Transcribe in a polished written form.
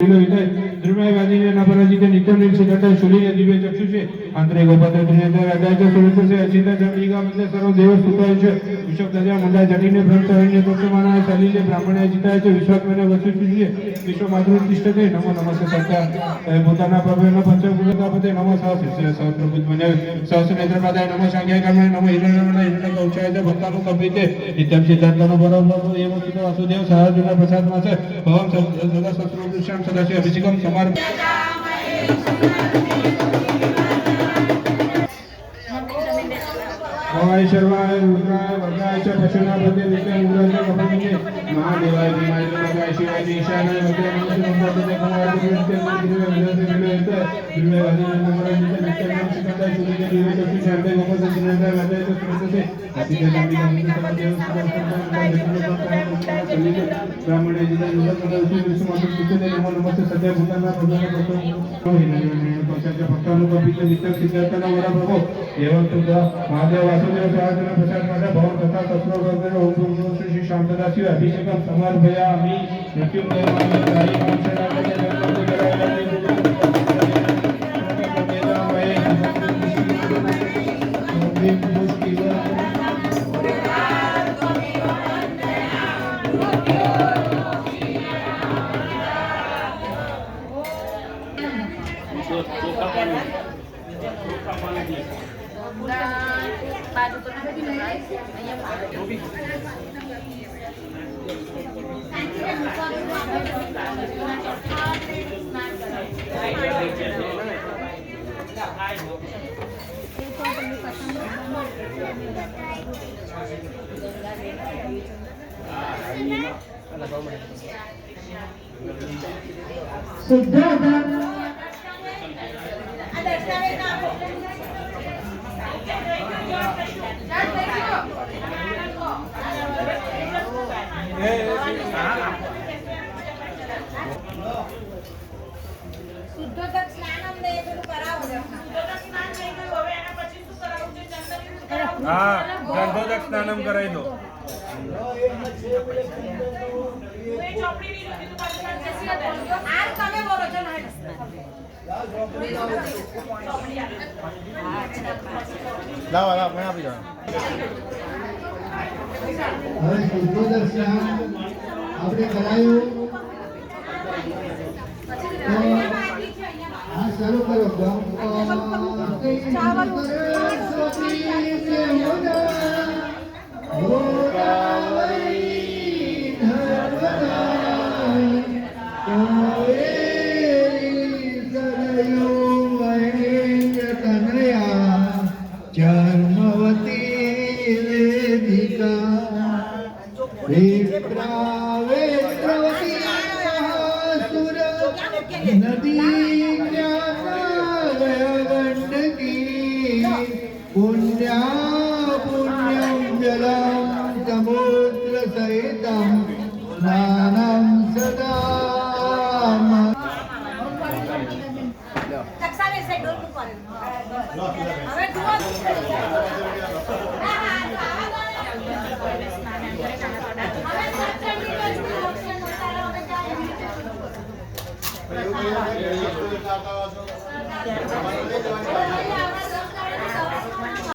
द्रुमयवादिने नपराजिते नित्यं सिद्धता शूलिने दिव्य चक्षुषे अंतरे गोपत्रिने राजाचे सुरतसे अचिंता जमीगामध्ये सर्व देव स्तुतायचे विश्वदया मंडळ जटीने ब्रह्मचार्य तत्वमानाय सलीले ब्राह्मणाय जितायचे विश्वात्मने वसुषिये विश्वमातृतिष्ठते नमो नमस्ते सत्या भूताना प्रभेन पंचभूतापते नमो सहस्र सहस्रभूतमने सहस्रनेत्रपादाय नमो शांख्याय कर्मणे नमो हिरण्यवर्णाय हिरण्यकवचाय भक्तानु कपिते नित्यं सिद्धार्थनो बरोबर एवं सुतो वासुदेव सहर्जुन प्रसाद मास भवं सदा सत्रुदृश्यां सदाशिव अभिषेकं समार भवाय शर्वाय रुद्राय वज्राय च पशुनापते विष्णुरुद्राय कपिते महादेवाय भीमाय लोकाय शिवाय ईशानाय वज्राय नमस्ते कुमार दिव्य वादिने नमोरंजित नित्यं सिद्धता शूलिने दिव्य चक्षु शांते गोपत्रिने राजाय च सुरतसे अचिंता जमीगामध्ये सर्व देव ब्राह्मणाय जिताय विश्वमातृतिष्ठते नमो नमस्ते सत्या भूताना प्रभेन भक्तानुकंपित नित्यं सिद्धार्थनो वरप्रभो एवं सुतो महादेव वासुदेव सहस्र प्रसाद माझा भवन तथा सत्रोगर्भेण ओम श्री शांतदासी अभिषेकं समर्पयामि मृत्युंजय मानसाई मानसराजय ગંધોદક સ્નાનમ કરાવી દો. લાવો લાવો મને આપી દો. હવે ગંધોદક સ્નાન આપણે કરાયું હા શરૂ કરો पुण्यं जलं समुद्र सहितं स्नानं सदा હવે